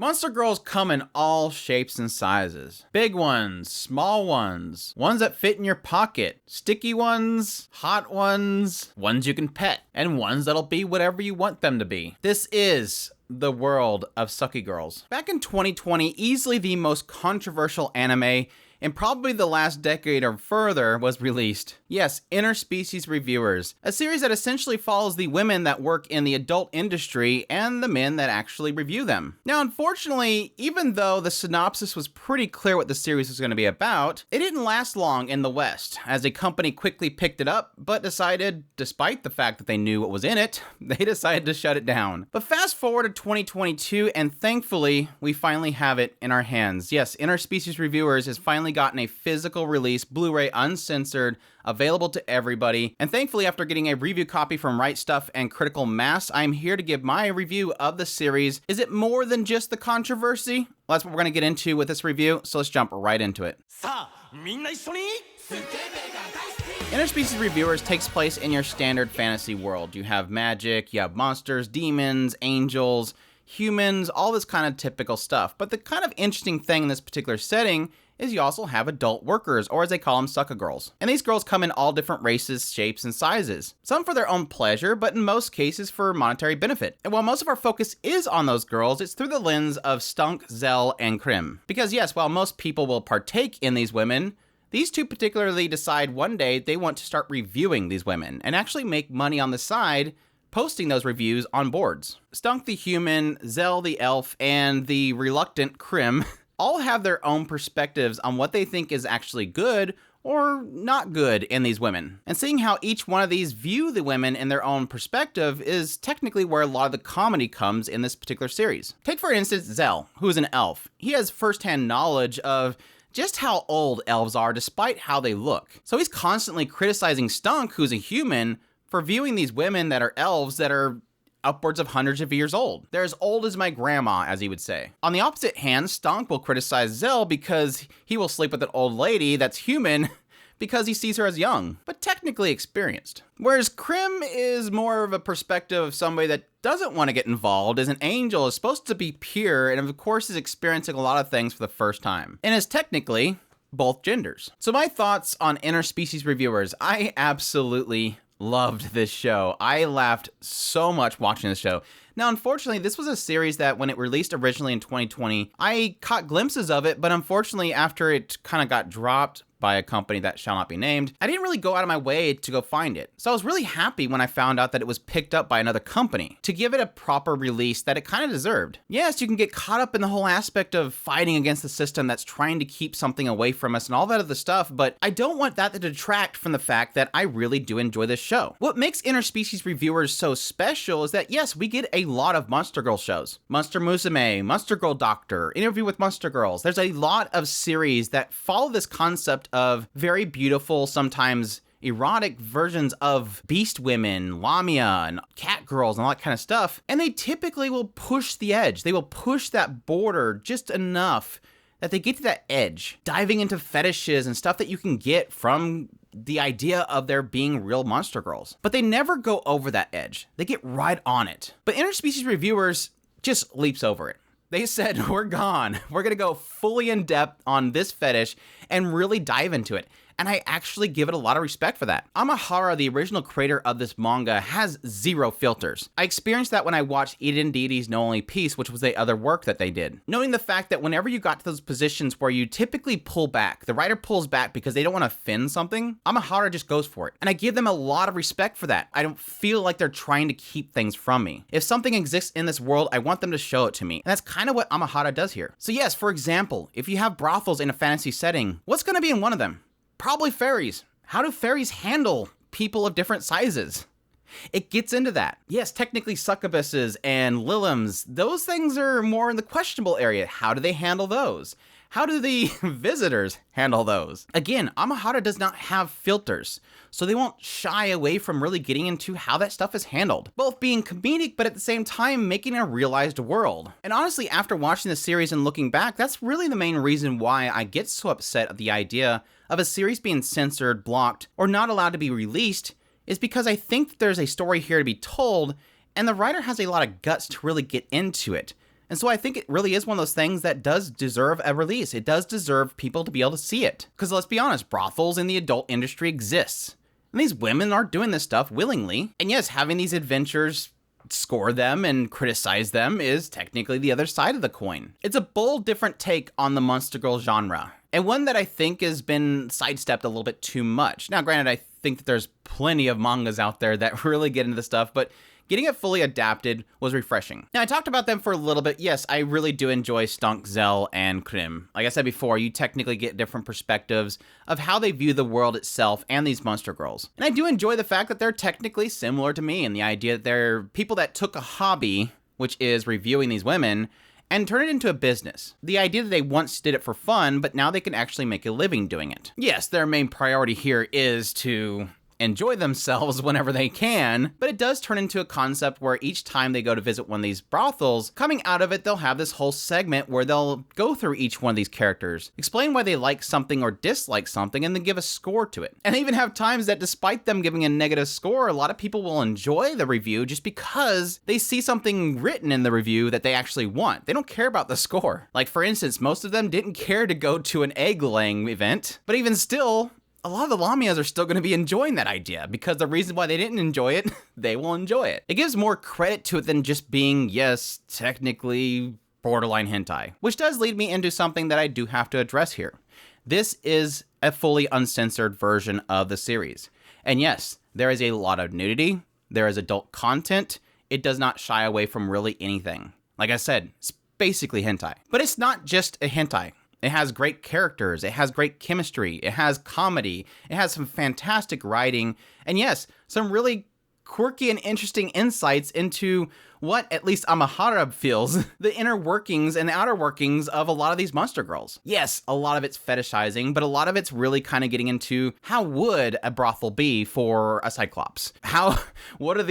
Monster girls come in all shapes and sizes. Big ones, small ones that fit in your pocket, sticky ones, hot ones you can pet, and ones that'll be whatever you want them to be. This is the world of sucky girls. Back in 2020, easily the most controversial anime in probably the last decade or further was released. Yes, Interspecies Reviewers, a series that essentially follows the women that work in the adult industry and the men that actually review them. Now, unfortunately, even though the synopsis was pretty clear what the series was going to be about, it didn't last long in the West, as a company quickly picked it up, but decided, despite the fact that they knew what was in it, they decided to shut it down. But fast forward to 2022, and thankfully, we finally have it in our hands. Yes, Interspecies Reviewers has finally gotten a physical release, Blu-ray uncensored, available to everybody. And thankfully, after getting a review copy from Right Stuf and Critical Mass, I'm here to give my review of the series. Is it more than just the controversy? Well, that's what we're going to get into with this review, so let's jump right into it. Interspecies Reviewers takes place in your standard fantasy world. You have magic, you have monsters, demons, angels, humans, all this kind of typical stuff. But the kind of interesting thing in this particular setting is you also have adult workers, or as they call them, sucker girls. And these girls come in all different races, shapes, and sizes. Some for their own pleasure, but in most cases for monetary benefit. And while most of our focus is on those girls, it's through the lens of Stuf, Zell, and Krim. Because yes, while most people will partake in these women, these two particularly decide one day they want to start reviewing these women and actually make money on the side, posting those reviews on boards. Stuf the human, Zell the elf, and the reluctant Krim all have their own perspectives on what they think is actually good or not good in these women. And seeing how each one of these view the women in their own perspective is technically where a lot of the comedy comes in this particular series. Take for instance Zell, who is an elf. He has firsthand knowledge of just how old elves are despite how they look. So he's constantly criticizing Stuf, who's a human, for viewing these women that are elves that are upwards of hundreds of years old. They're as old as my grandma, as he would say. On the opposite hand, Stuf will criticize Zell because he will sleep with an old lady that's human because he sees her as young, but technically experienced. Whereas Krim is more of a perspective of somebody that doesn't want to get involved, as an angel, is supposed to be pure, and of course is experiencing a lot of things for the first time, and is technically both genders. So my thoughts on Interspecies Reviewers: I absolutely loved this show. I laughed so much watching this show. Now, unfortunately, this was a series that when it released originally in 2020, I caught glimpses of it, but unfortunately, after it kind of got dropped by a company that shall not be named, I didn't really go out of my way to go find it. So I was really happy when I found out that it was picked up by another company to give it a proper release that it kind of deserved. Yes, you can get caught up in the whole aspect of fighting against the system that's trying to keep something away from us and all that other stuff, but I don't want that to detract from the fact that I really do enjoy this show. What makes Interspecies Reviewers so special is that yes, we get a lot of Monster Girl shows. Monster Musume, Monster Girl Doctor, Interview with Monster Girls. There's a lot of series that follow this concept of very beautiful, sometimes erotic versions of beast women, Lamia, and cat girls, and all that kind of stuff. And they typically will push the edge. They will push that border just enough that they get to that edge, diving into fetishes and stuff that you can get from the idea of there being real monster girls. But they never go over that edge. They get right on it. But Interspecies Reviewers just leaps over it. They said, we're gone. We're gonna go fully in depth on this fetish and really dive into it. And I actually give it a lot of respect for that. Amahara, the original creator of this manga, has zero filters. I experienced that when I watched Eden Didi's No Only Peace, which was the other work that they did. Knowing the fact that whenever you got to those positions where you typically pull back, the writer pulls back because they don't want to offend something, Amahara just goes for it. And I give them a lot of respect for that. I don't feel like they're trying to keep things from me. If something exists in this world, I want them to show it to me. And that's kind of what Amahara does here. So yes, for example, if you have brothels in a fantasy setting, what's going to be in one of them? Probably fairies. How do fairies handle people of different sizes? It gets into that. Yes, technically succubuses and lilims, those things are more in the questionable area. How do they handle those? How do the visitors handle those? Again, Amahara does not have filters, so they won't shy away from really getting into how that stuff is handled. Both being comedic, but at the same time making a realized world. And honestly, after watching the series and looking back, that's really the main reason why I get so upset at the idea of a series being censored, blocked, or not allowed to be released, is because I think that there's a story here to be told, and the writer has a lot of guts to really get into it. And so I think it really is one of those things that does deserve a release. It does deserve people to be able to see it. Because let's be honest, brothels in the adult industry exists. And these women aren't doing this stuff willingly. And yes, having these adventures score them and criticize them is technically the other side of the coin. It's a bold, different take on the Monster Girl genre, and one that I think has been sidestepped a little bit too much. Now, granted, I think that there's plenty of mangas out there that really get into this stuff, but getting it fully adapted was refreshing. Now, I talked about them for a little bit. Yes, I really do enjoy Stunk, Zell, and Krim. Like I said before, you technically get different perspectives of how they view the world itself and these monster girls. And I do enjoy the fact that they're technically similar to me, and the idea that they're people that took a hobby, which is reviewing these women, and turn it into a business. The idea that they once did it for fun, but now they can actually make a living doing it. Yes, their main priority here is to enjoy themselves whenever they can, but it does turn into a concept where each time they go to visit one of these brothels, coming out of it, they'll have this whole segment where they'll go through each one of these characters, explain why they like something or dislike something, and then give a score to it. And they even have times that despite them giving a negative score, a lot of people will enjoy the review just because they see something written in the review that they actually want. They don't care about the score. Like, for instance, most of them didn't care to go to an egg-laying event, but even still, a lot of the Lamias are still going to be enjoying that idea because the reason why they didn't enjoy it, they will enjoy it. It gives more credit to it than just being, yes, technically borderline hentai. Which does lead me into something that I do have to address here. This is a fully uncensored version of the series. And yes, there is a lot of nudity, there is adult content, it does not shy away from really anything. Like I said, it's basically hentai. But it's not just a hentai. It has great characters, it has great chemistry, it has comedy, it has some fantastic writing, and yes, some really quirky and interesting insights into what at least Amahara feels, the inner workings and the outer workings of a lot of these monster girls. Yes, a lot of it's fetishizing, but a lot of it's really kind of getting into how would a brothel be for a Cyclops? What are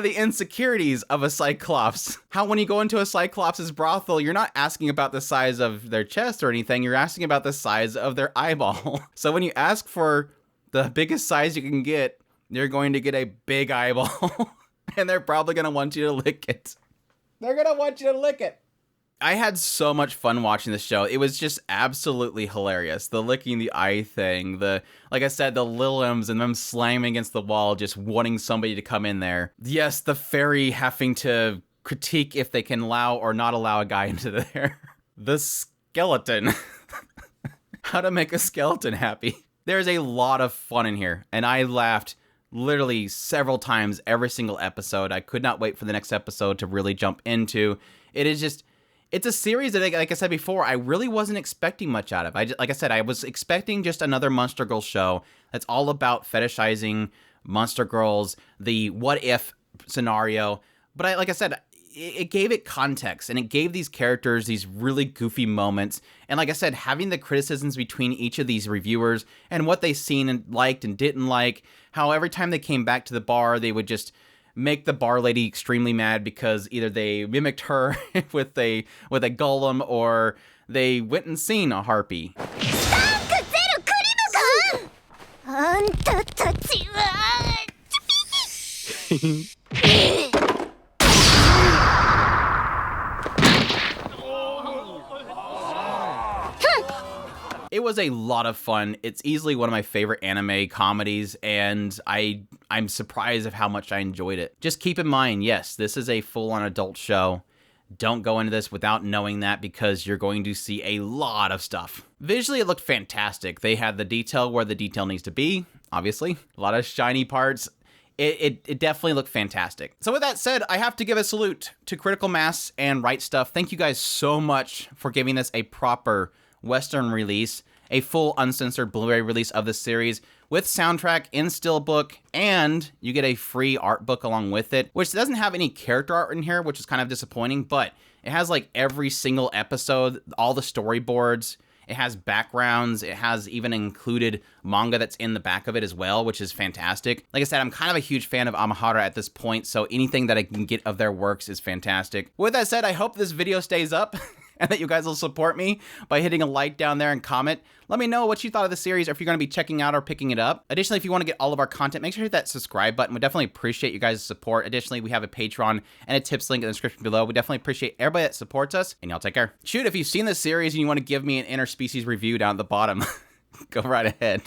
the insecurities of a Cyclops? How when you go into a Cyclops' brothel, you're not asking about the size of their chest or anything, you're asking about the size of their eyeball. So when you ask for the biggest size you can get, you're going to get a big eyeball. And they're probably going to want you to lick it. They're going to want you to lick it. I had so much fun watching this show. It was just absolutely hilarious. The licking the eye thing, like I said, the Liliums and them slamming against the wall, just wanting somebody to come in there. Yes, the fairy having to critique if they can allow or not allow a guy into there. The skeleton. How to make a skeleton happy. There's a lot of fun in here, and I laughed literally several times every single episode. I could not wait for the next episode to really jump into. It's a series that, like I said before, I really wasn't expecting much out of. Like I said, I was expecting just another Monster Girl show that's all about fetishizing Monster Girls, the what if scenario. But like I said, it gave it context, and it gave these characters these really goofy moments. And like I said, having the criticisms between each of these reviewers and what they seen and liked and didn't like, how every time they came back to the bar, they would just make the bar lady extremely mad because either they mimicked her with a golem or they went and seen a harpy. It was a lot of fun. It's easily one of my favorite anime comedies, and I'm surprised of how much I enjoyed it. Just keep in mind, yes, this is a full-on adult show. Don't go into this without knowing that because you're going to see a lot of stuff. Visually, it looked fantastic. They had the detail where the detail needs to be, obviously. A lot of shiny parts. It definitely looked fantastic. So with that said, I have to give a salute to Critical Mass and Right Stuf. Thank you guys so much for giving this a proper Western release, a full uncensored Blu-ray release of the series with soundtrack in steelbook, and you get a free art book along with it, which doesn't have any character art in here, which is kind of disappointing, but it has like every single episode, all the storyboards, it has backgrounds, it has even included manga that's in the back of it as well, which is fantastic. Like I said, I'm kind of a huge fan of Amahara at this point, so anything that I can get of their works is fantastic. With that said, I hope this video stays up. and that you guys will support me by hitting a like down there and comment. Let me know what you thought of the series, or if you're going to be checking out or picking it up. Additionally, if you want to get all of our content, make sure to hit that subscribe button. We definitely appreciate you guys' support. Additionally, we have a Patreon and a tips link in the description below. We definitely appreciate everybody that supports us, and y'all take care. Shoot, if you've seen this series and you want to give me an interspecies review down at the bottom, go right ahead.